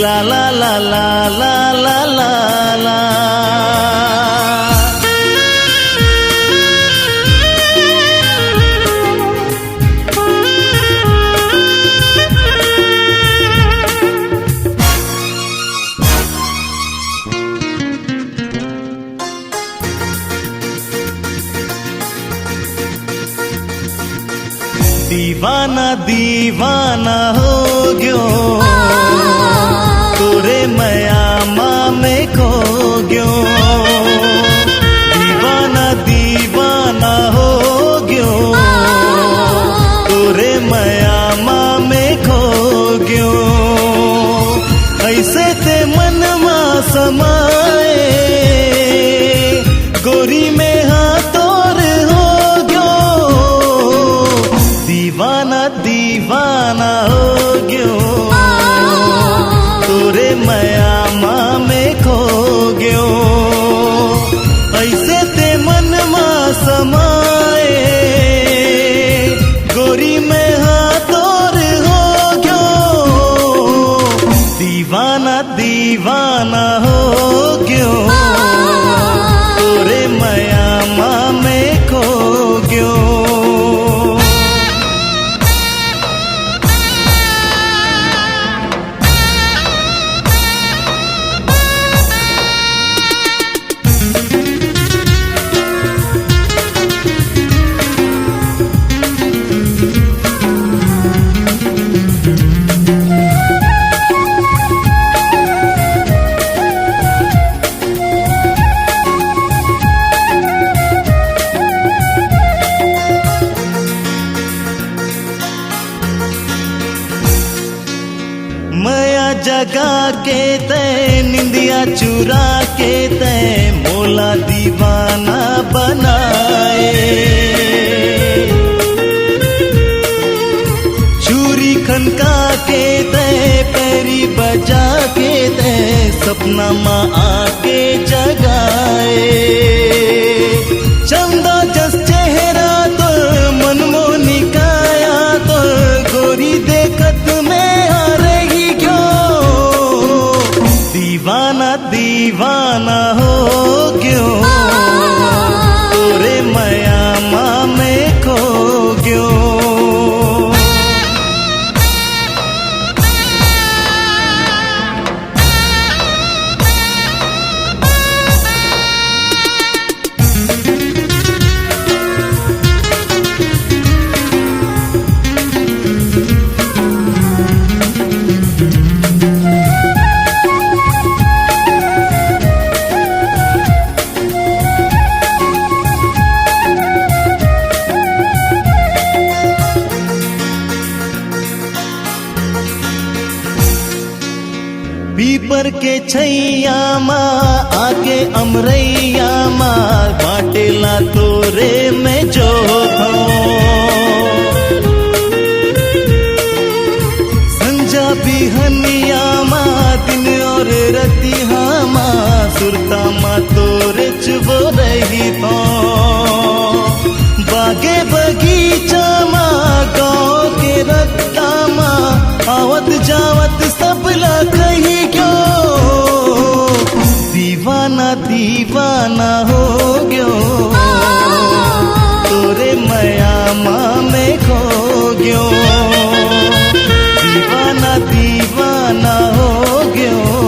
ला ला ला ला ला ला ला ला। दीवाना दीवाना हो गयो तोरे मयामा में खो गयो। दीवाना दीवाना हो गयो तोरे मयामा में खो गयो। ऐसे ते मन मा समाए गोरी में हाथोर हो गयो। दीवाना दीवाना हो गयो तोरे मयामा में खो गयो। ऐसे ते मन मा समाए गोरी में हाथोर हो गयो। दीवाना दीवाना हो गयो तोरे मयामा में खो गयो। मया जगा के तय निंदिया चुरा के तय मोला दीवाना बनाए। चूरी खनका के तय पैरी बजा के तय सपना माँ आके जगाए। चंदा जस चेहरा तो मनमोहनी काया तो गोरी देखत में दीवाना दीवाना हो गयो तोरे मयामा में खो गयो। पीपर के छैया माँ आके अमरैया माँ बाटेला तोरे में जो संजा बिहनिया माँ दिन और रतिहा माँ सुरता माँ तोरे चुबो रही तो। बागे बगीचा माँ गाँव के रत्ता माँ आवत जावत सबला कही क्यों। दीवाना दीवाना हो गयो तोरे मयामा में खो गयो। दीवाना दीवाना हो गयो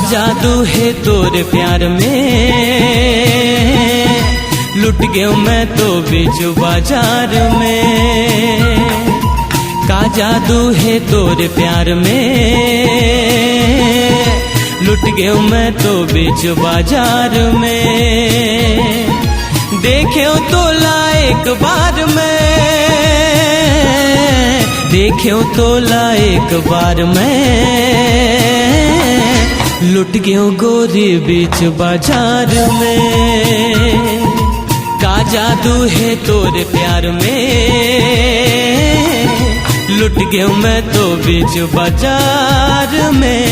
जादू है तोरे प्यार में, लुट गयो मैं तो बीच बाजार में। का जादू है तोरे प्यार में, लुट गयो मैं तो बीच बाजार में। देखो तो लायक बार में, देखो तो लायक बार में, लुट गयो गोरी बीच बाजार में। का जादू है तोरे प्यार में, लुट गयो मैं तो बीच बाजार में।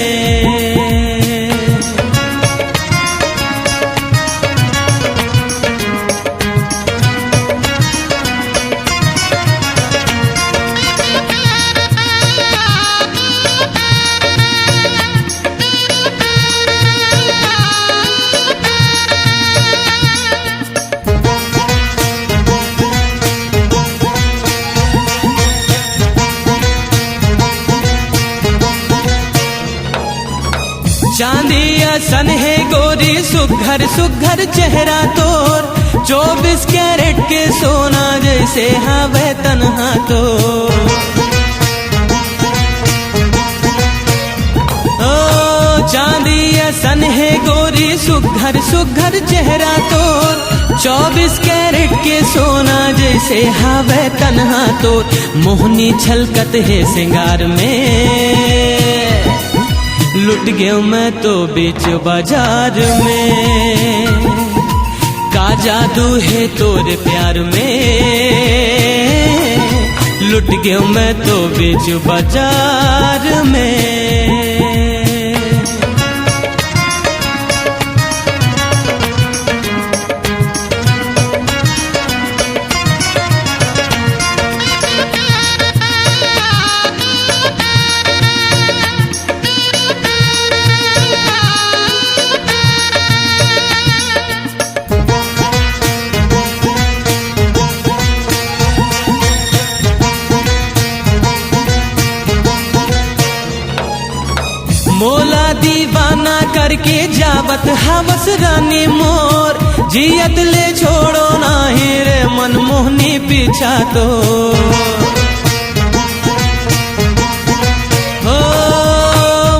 चांदिया सन है गोरी सुघर सुघर चेहरा तोर, 24 कैरेट के सोना जैसे हवे तन्हा तो। ओ चांदिया सन है गोरी सुघर सुघर चेहरा तोर, 24 कैरेट के सोना जैसे हवे तन्हा तो। मोहनी छलकत है सिंगार में, लुट गयो मैं तो बीच बाजार में। का जादू है तोरे प्यार में, लुट गयो मैं तो बीच बाजार में। मोला दीवाना करके जावत हवस रानी मोर, जियत ले छोड़ो नाही रे मनमोहनी पीछा तो। हो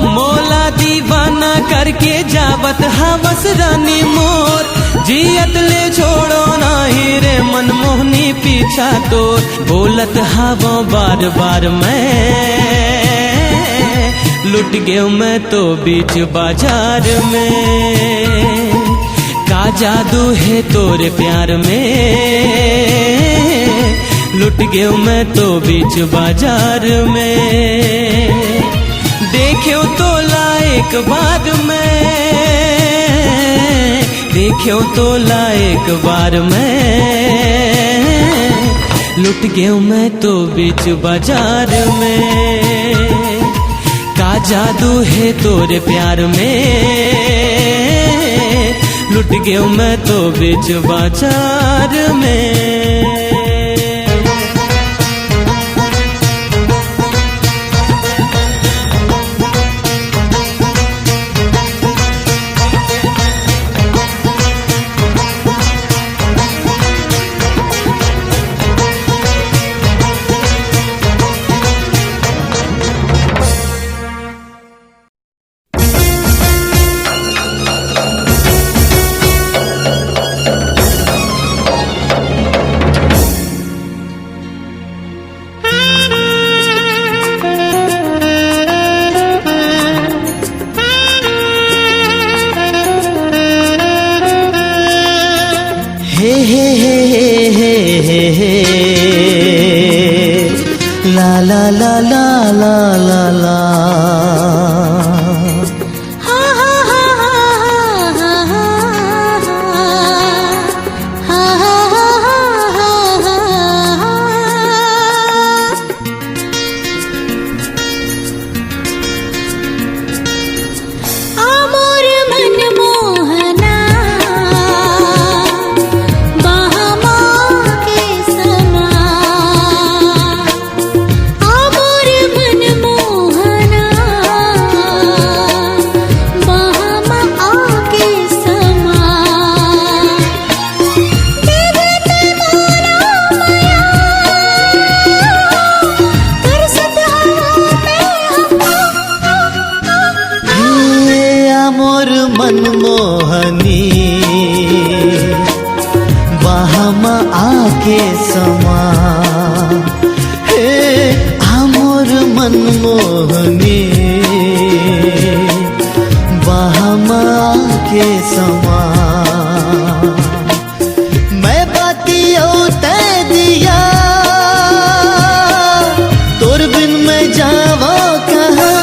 मोला दीवाना करके जावत हवस रानी मोर, जियत ले छोड़ो नाही रे मनमोहनी पीछा तो। बोलत हवो बार बार मैं, लुट गयो मैं तो बीच बाजार में। का जादू है तोरे प्यार में, लुट गयो मैं तो बीच बाजार में। देखो तो लायक बार में, देखो तो लायक बार में, लुट गयो मैं तो बीच बाजार में। का जादू है तोरे प्यार में, लुट गयो मैं तो बीच बाजार में। ला ला ला ला ला ला ला। आमोर मन मोहना समा हे आमोर मनमोहनी बहमा के समा मैं बाती तय दिया तोर बिन मैं जावा कहाँ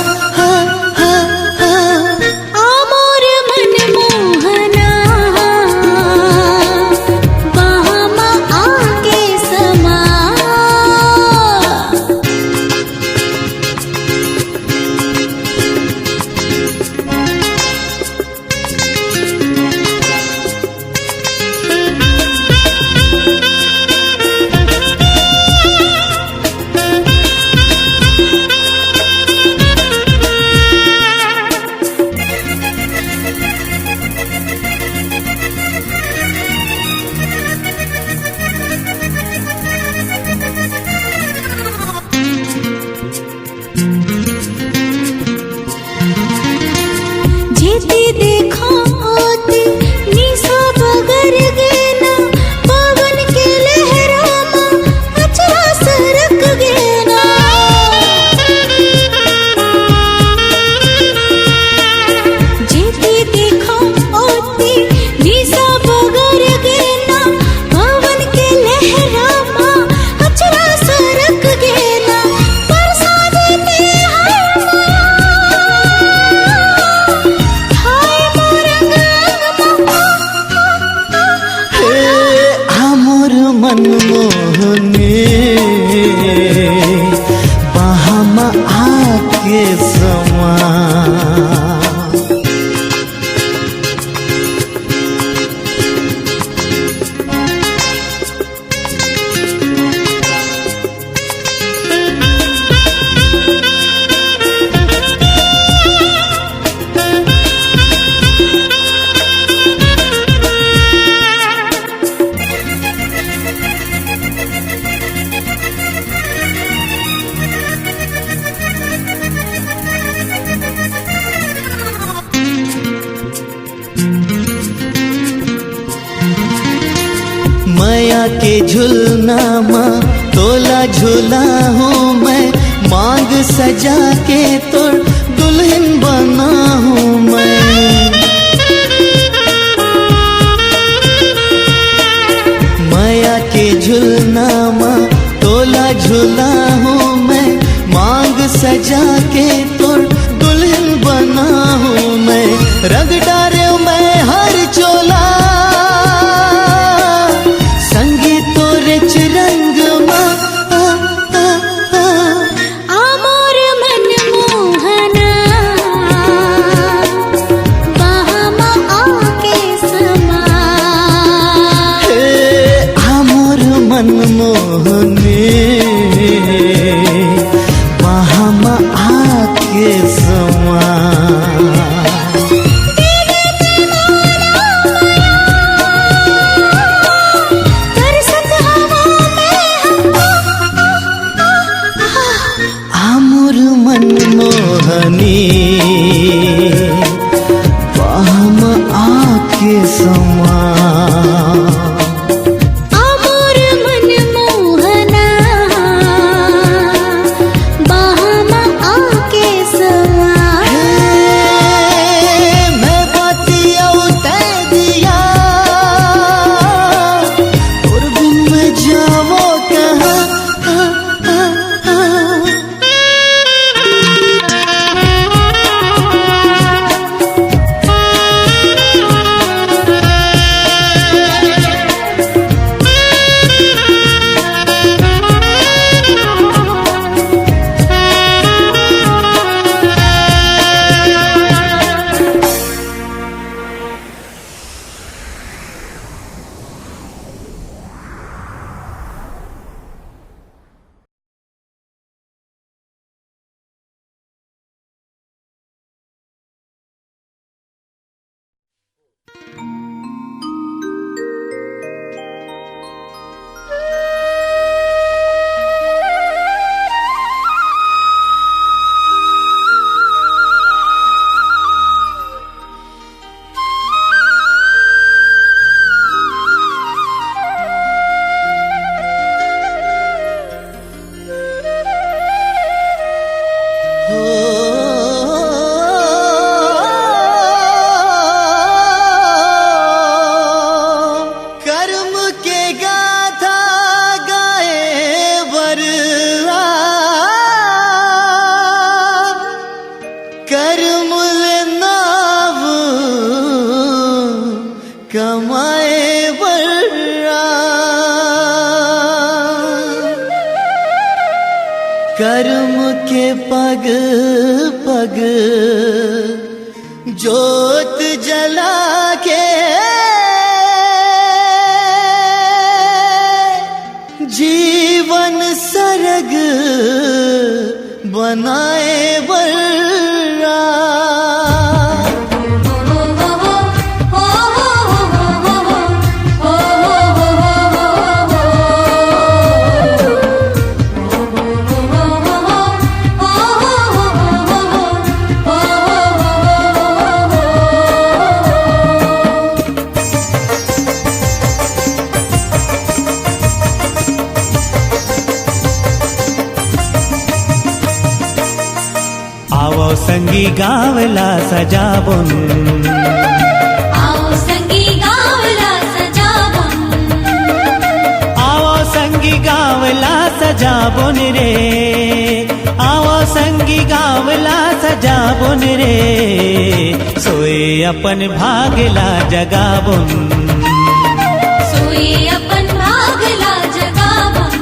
मनमोहनी बहमा आके समा माया के झुलना माँ तोला झूला हूँ मैं मांग सजा के तोर दुल्हन बना हूँ मैं माया के झुलना माँ तोला झूला हूँ मैं मांग सजा के तोर दुल्हन बना हूँ मैं रंग डारे मैं हर चोला रंग आमोर मनमोहना बहमा आके समा हे आमोर मनमोहनी बहमा आके समा मनमोहनी बहमा आके समा आमोर मनमोहना बहमा आके समा मैं बातिया तय दिया और बिन मैं जावो कहाँ कर्म के पग पग जोत जला के जीवन सरग बनाए वर्रा। आओ संगी गावला सजाबुन, आओ संगी गावला सजाबुन, आओ संगी गावला सजाबुन रे, आओ संगी गावला सजाबुन रे, सोए अपन भागला जगाबुन, सोए अपन भागला जगाबुन,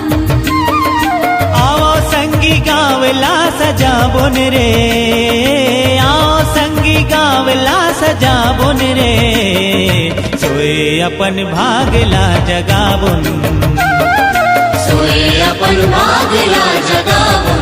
आओ संगी गावला सजाबुन रे, आओ संगी गावला सजाबुन रे, सोए अपन भागला जगाबुन, सोए अपन भागला जगाबुन।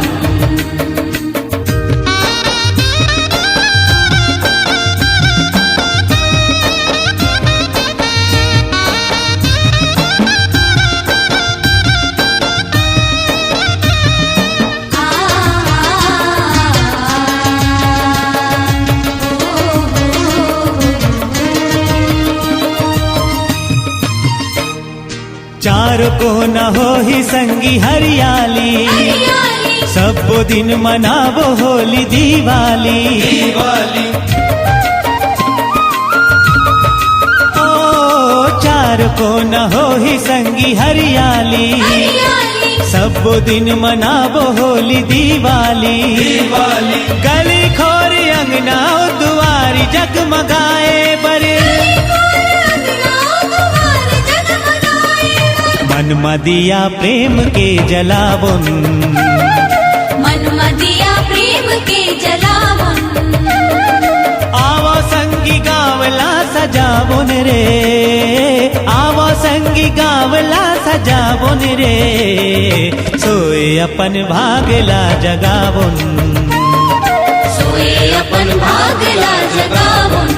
चार को न हो ही संगी हरियाली, हरियाली सब दिन मनावो होली दिवाली, ओ चार को न हो ही संगी हरियाली, हरियाली सब दिन मनावो होली दिवाली, गली खोरी अंगना दुआरी जगमगाए बरे, मन मदिया प्रेम के जलावन, मन मदिया प्रेम के जलावन, आवो संगी गावला सजावन रे, आवो संगी गावला सजावन रे, सोए अपन भागला जगावन, सोए अपन भागला जगावन।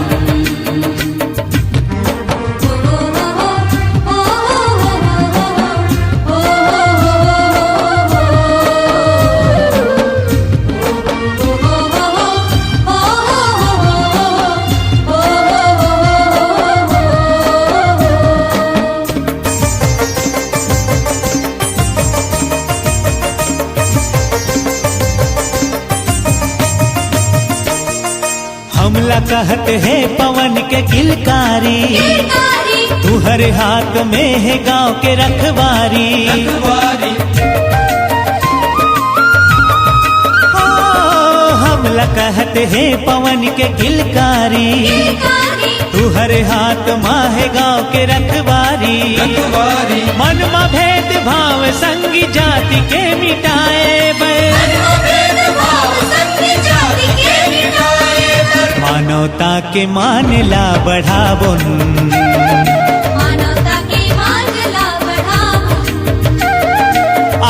हमला कहत है पवन के किलकारी, तुहरे हाथ में है गांव के रखवारी, ओ हमला कहत है पवन के किलकारी, तुहरे हाथ माँ है गांव के रखवारी, मन में भेद भाव संगी जाति के मिटाए मानवता के मानला बढ़ाबुन, मानवता के मानला बढ़ाबुन,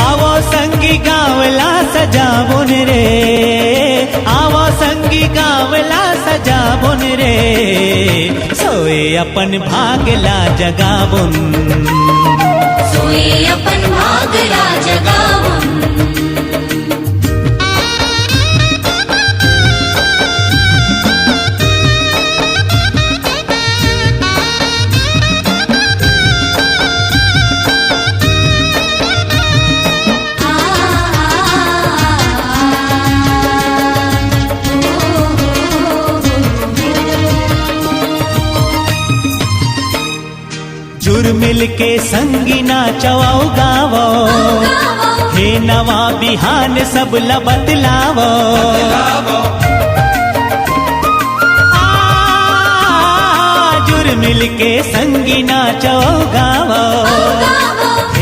आवो संगी गावला सजाबुन रे, आवो संगी गावला सजाबुन रे, सोए अपन भागला जगाबुन, सोए अपन भागला जगावन। जुर मिल के संगी नाचवाओ गावो, हे नवा बिहान सब ला बतलावो, जुर मिल के संगी नाचवाओ गावो,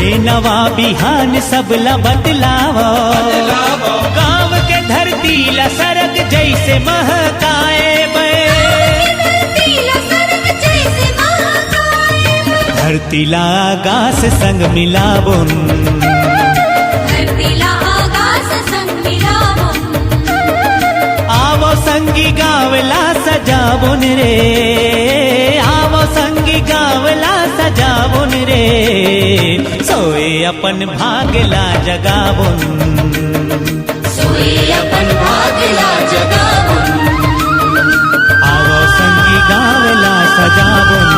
हे नवा बिहान सब ला बतलावो, गाँव के धरती ला सरग जैसे महकाए बे। धरती ला आकाश संग मिलावुन, आवो संगी गावला सजावुन रे, आवो संगी गावला सजावुन रे, सोए अपन भागला जगावुन, सोए अपन भागला जगावुन, आवो संगी गावला सजावुन,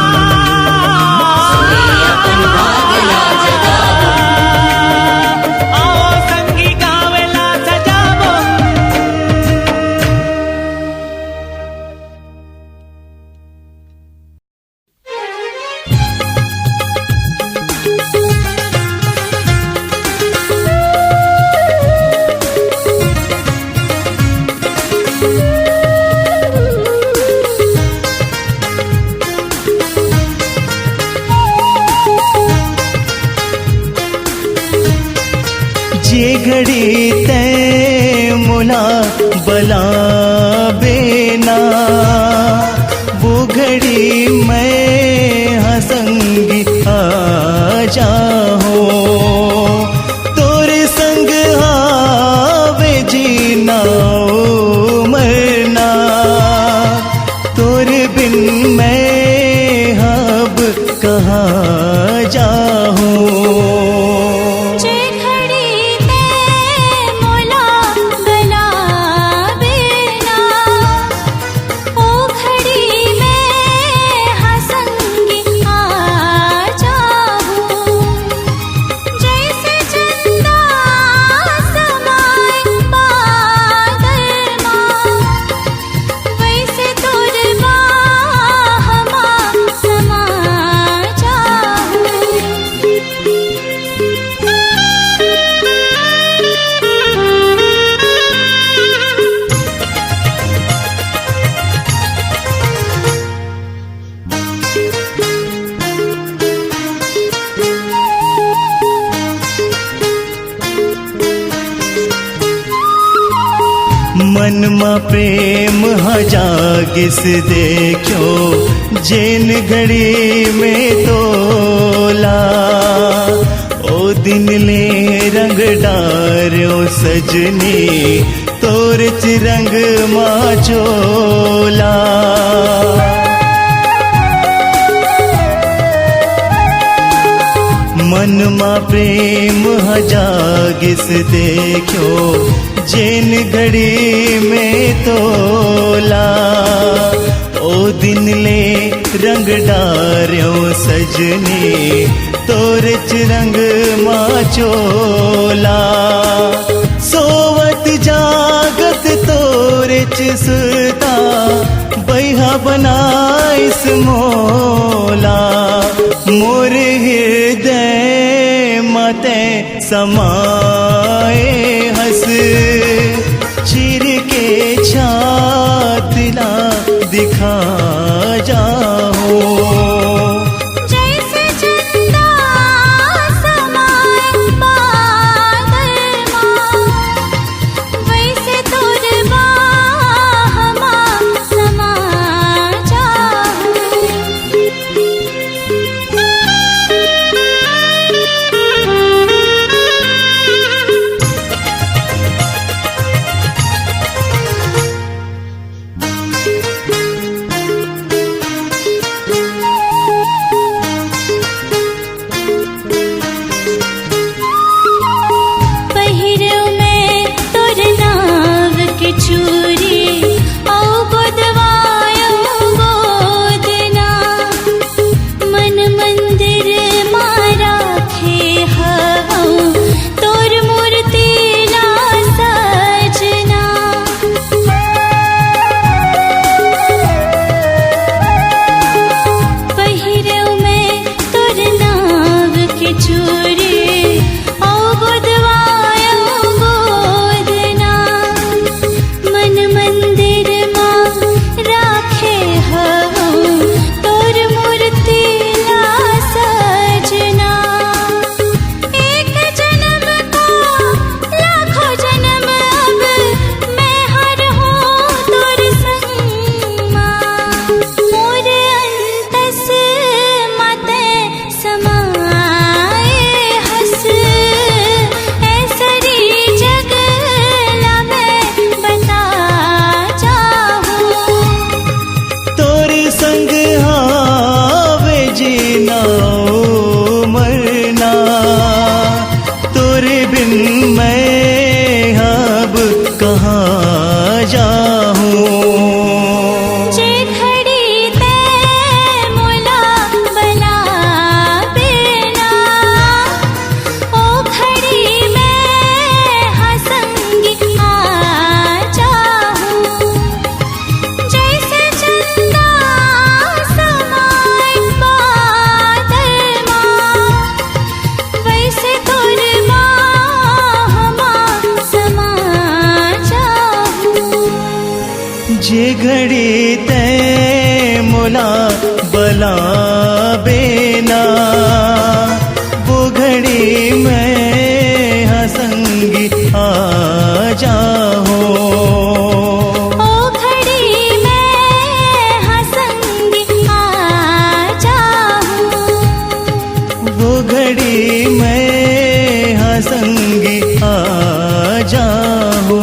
सोए अपन भागला जगावुन, आवो संगी गावला सजावुन। जे घड़ी तै मुला बला बेना, वो घड़ी मैं हसंगी आ जाओ, तोरे संग आवे जीना ओ मरना, तोरे बिन मैं अब कहाँ जाऊं। मन में प्रेम हजागिस देखो, जेन घड़ी में तोला, ओ दिन ले रंग डारो सजनी, तोर रंग माँ चोला। मन में प्रेम हजागिस देखो, जेन घड़ी में तोला, ओ दिन ले रंग डारो सजनी, तोर रंग माँ चोला। सोवत जागत तोर सुता, बैहा बनाइस मोला, मोर हृदय मते समाए हस, चिर के छातिला दिखा जाओ। तोरे बिन मैं अब कहाँ जाऊं। जे घड़ी ते मोला बला बेना, ओ घड़ी मैं हंसंगी आ जाऊं। जैसे चंदा समाए बादल मां, वैसे तोर बाहों समा जाऊं। जे घड़ी तै मोला बला बेना, वो घड़ी मैं हंसंगी आ जाऊं। ओ घड़ी मैं हंसंगी आ जाऊं। वो घड़ी मैं हंसंगी आ जाऊं।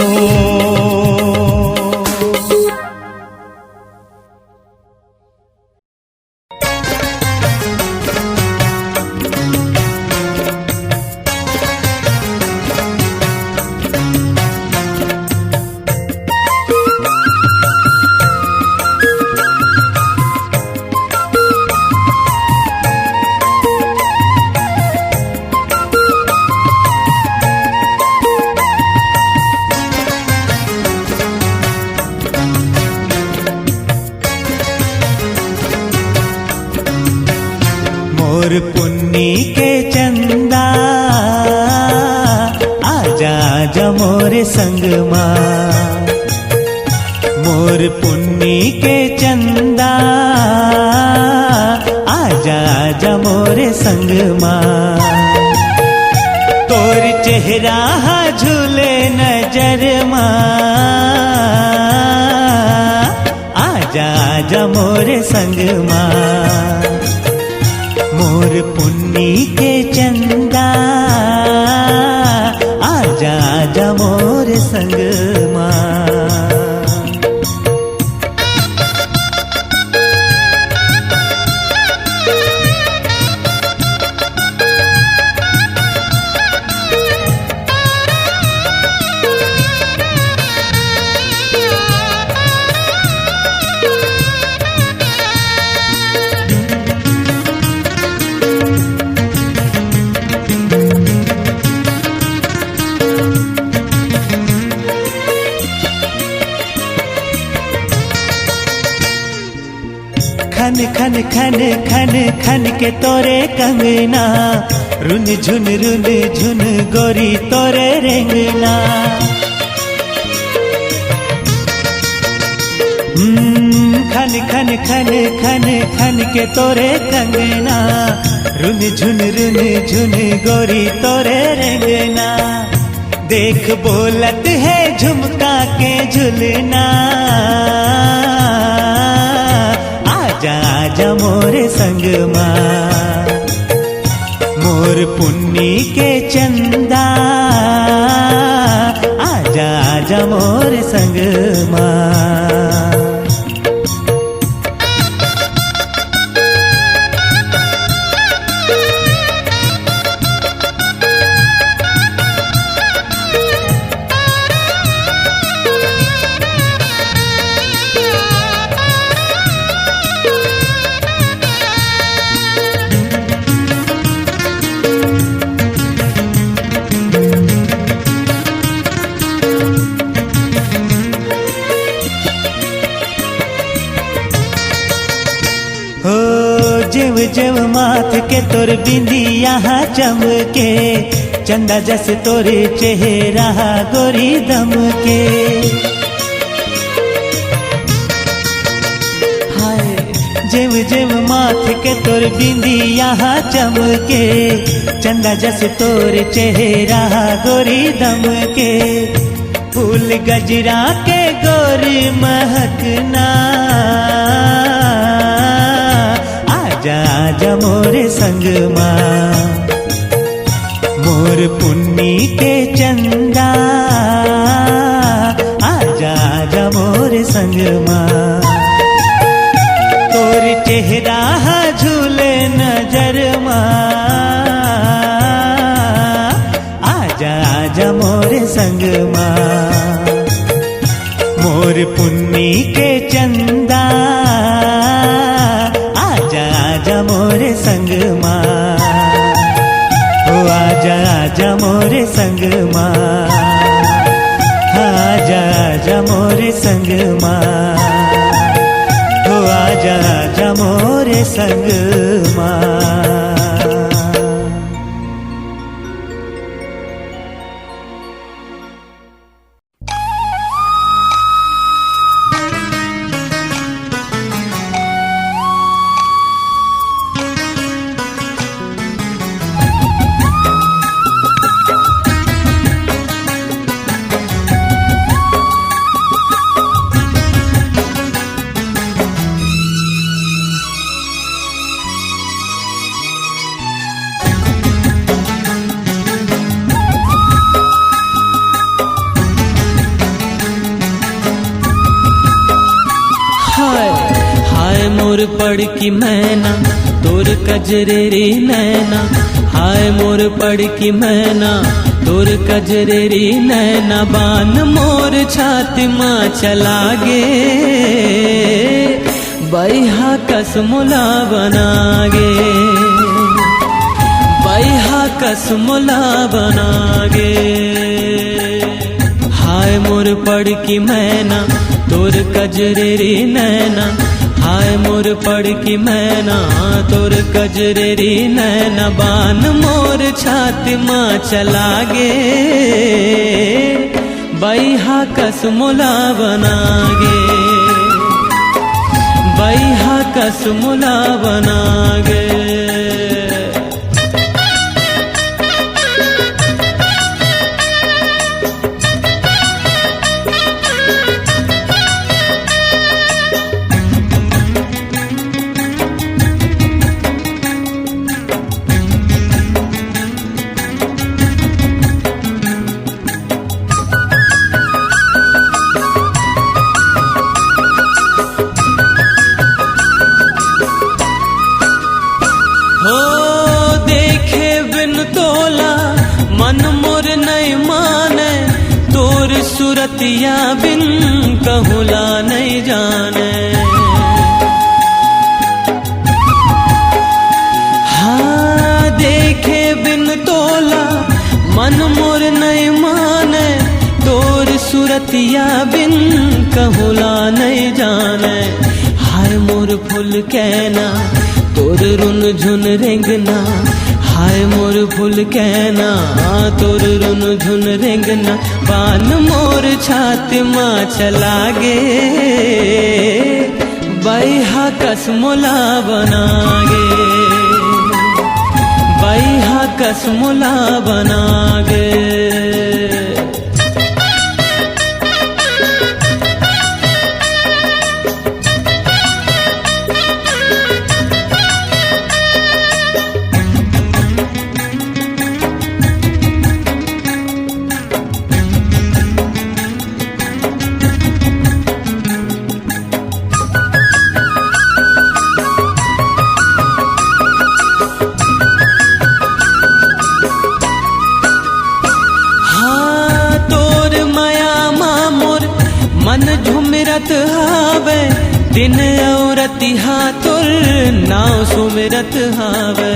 मोर पुन्नी के चंदा, आजा जा मोरे संग माँ। मोर पुन्नी के चंदा, आजा जा मोरे संग माँ। तोर चेहरा झूले नजर माँ, आजा जा मोरे संग माँ। मोर पुन्नी के चंदा, आजा जा मोर संग माँ। खन खन खन खन खन के तोरे कंगना, रुन झुन गोरी तोरे रेंगना। खन खन खन खन खन के तोरे कंगना, रुन झुन गोरी तोरे रेंगना। देख बोलत है झुमका के झुलना, आजा आजा मोरे संग माँ। मोर पुन्नी के चंदा, आजा आजा मोरे संग माँ। जेव जेव माथ के तोर बिंदिया चमके, चंदा जस तोरे चेहरा गोरी दम के। हाय जेव जेव माथ के तोर बिंदिया चमके, चंदा जस तोर चेहरा गोरी दम के। फूल गजरा के गोरी महकना, आजा आजा मोरे संग माँ। मोर पुन्नी के चंदा, आजा आजा मोरे संग माँ। तोर चेहरा झूले नजर माँ, आजा मोरे संग माँ, मोर पुन्नी के चंदा आजा आजा मोरे संग माँ, ओ आजा आजा मोरे संग माँ, आजा आजा मोरे संग माँ, ओ आजा आजा मोरे संग माँ। मोर पड़ की मैना तोर कजरेरी नैना, हाय मोर पड़ की मैना तोर कजरेरी नैना, बान मोर छाती माँ चला गे, बैहा कसमुला बनागे, बैहा कसमुला बनागे। हाय मोर पड़ की मैना तोर कजरेरी नैना, हाय मोर पड़ की मैना तोर कजरेरी नैना, बान मोर छाती माँ चला गे, बैहा कसमुला बनागे, बैहा कसमुला बनागे। सूरतिया बिन कहूला नहीं जाने, हाँ देखे बिन तोला मन मोर नहीं माने, तोर सूरतिया बिन कहूला नहीं जाने। हाय मोर फूल कहना तोर रुन झुन रेंगना, हाय मोर फूल कहना तोर रुन झुन रेंगना, बान मोर छाती माँ चला गे, बैहा कसमुला बनागे, बैहा कसमुला बनागे। मन झुमरत हावे दिन औरती हाथुर नाव सुमिरत हावे,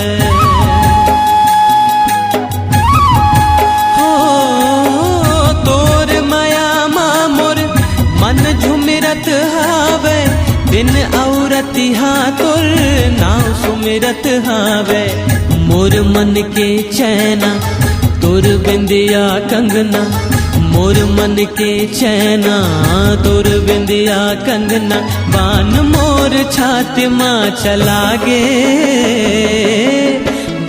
हो तोर माया मामुर मन झुमरत हावे दिन औरती हाथुर नाव सुमिरत हावे। मोर मन के चैना तोर बिंदिया कंगना, मोर मन के चैना तोर बिंदिया कंगना, बान मोर छाती माँ चला गे,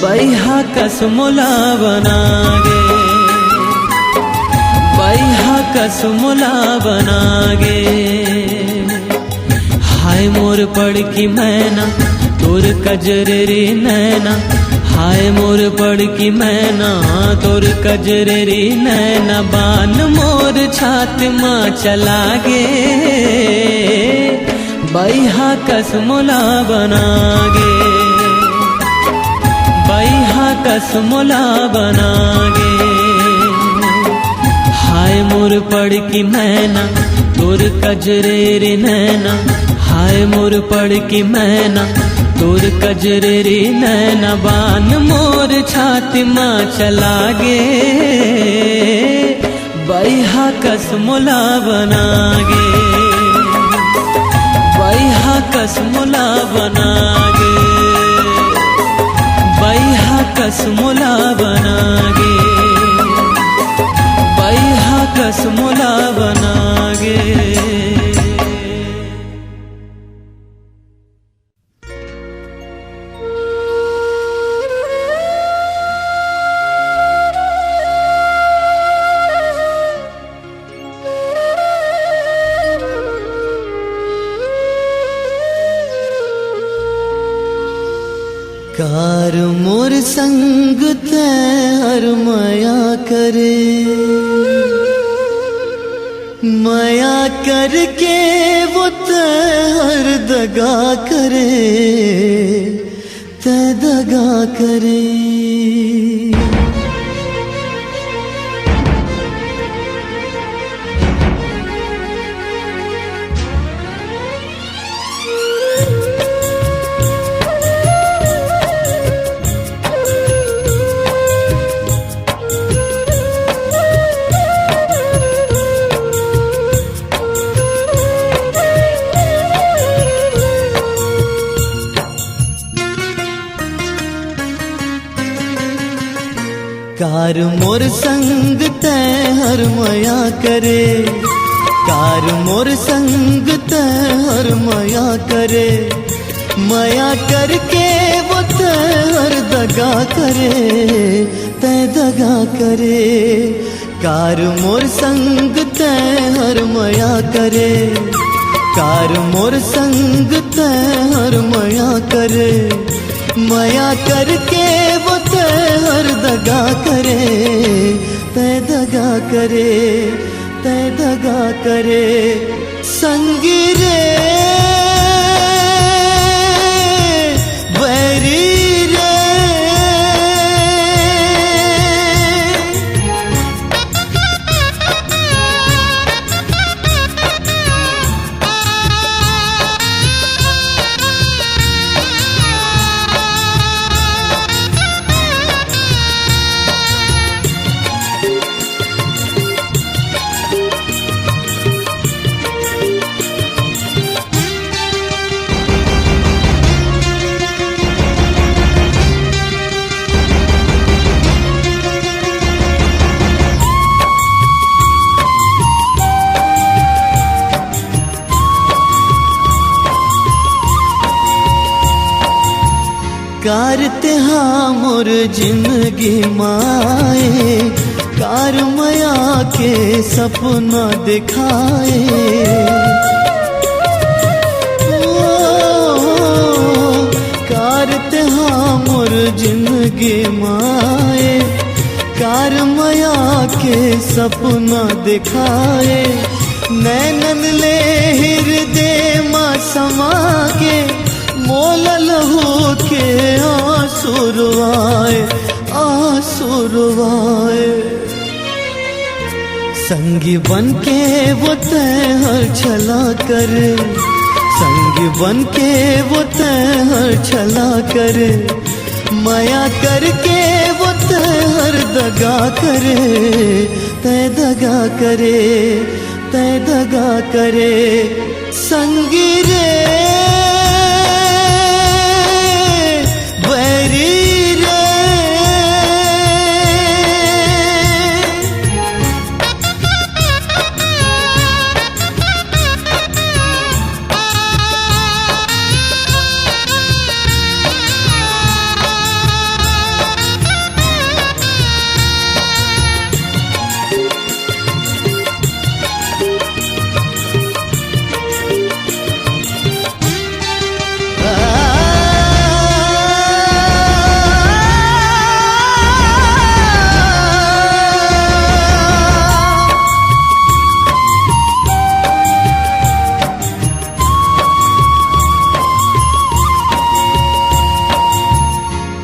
बैहा कसमुला बनागे, बैहा कसमुला बनागे। हाय मोर पड़ की मैना तोर कजरेरी नैना, हाय मोर पड़ की मैना तोर कजरेरी नैना, बान मोर छाती माँ चला गे, बैहा कसमुला बनागे, बैहा कसमुला बनागे। पड़ की मैना तोर कजरे रे नैना, हाय मोर पड़ की मैना तोर कजरे रे नैना, बान मोर छाती माँ चला गे, बैहा कसमुला बनागे, बैहा कसमुला बनागे, बैहा कसमुला बनागे, बैहा कसमुला बनागे। कार मोर संग ते हर माया करे, माया करके वो ते हर दगा करे, ते दगा करे। कार मोर संग ते हर माया करे, कार मोर संग ते हर माया करे, माया करके वो ते हर दगा करे, ते दगा करे। कार मोर संग ते हर माया करे, कार मोर संग ते हर माया करे, माया करके वो ते हर दगा करे, ते दगा करे, ते दगा करे। संगी रे बैरी रे, कार तेहा मोर जिंदगी माए, कार माया के सपना दिखाए। कार तेहा मोर जिंदगी माए, कार माया के सपना दिखाए। नैनन ले हृदय माँ समा के, मोल लहू के आंसुरवाए, आंसुरवाए। संगी बन के वो तय हर छला कर, संगी बन के वो तय हर छला कर, माया करके वो तय हर दगा करे, तय दगा करे, तय दगा करे। संगी रे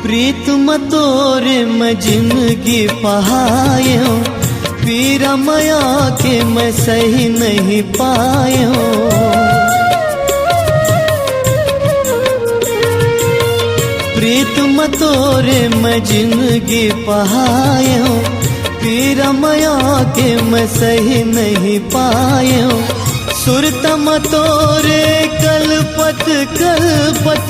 प्रीत मतोरे मैं जिंदगी पहायो, पीरा मया के मैं सही नहीं पायो। प्रीत मतोरे मैं जिंदगी पहायो, पीरा मया के मैं सही नहीं पायो। सुरत मतोरे कलपत कलपत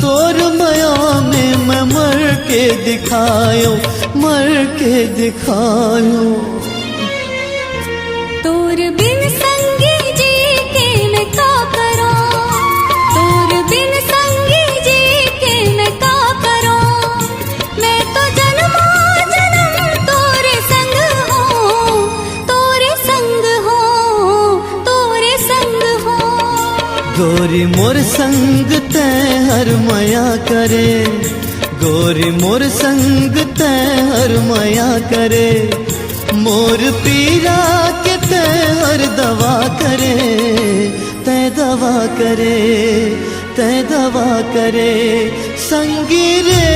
तोर मया में मैं मर के दिखायो, मर के दिखायो। तोर बिन संगी जी के मैं का करूं, तोर बिन संगी जी के मैं का करूं। मैं तो जन्मों जन्म तोरे संग हूँ, तोरे संग हूँ, तोरे संग हूँ। गोरी मोर संग तैं हर मया करे, गोरी मोर संग तैं हर मया करे। मोर पीरा के तैं हर दवा करे, तैं दवा करे, तैं दवा करे। संगी रे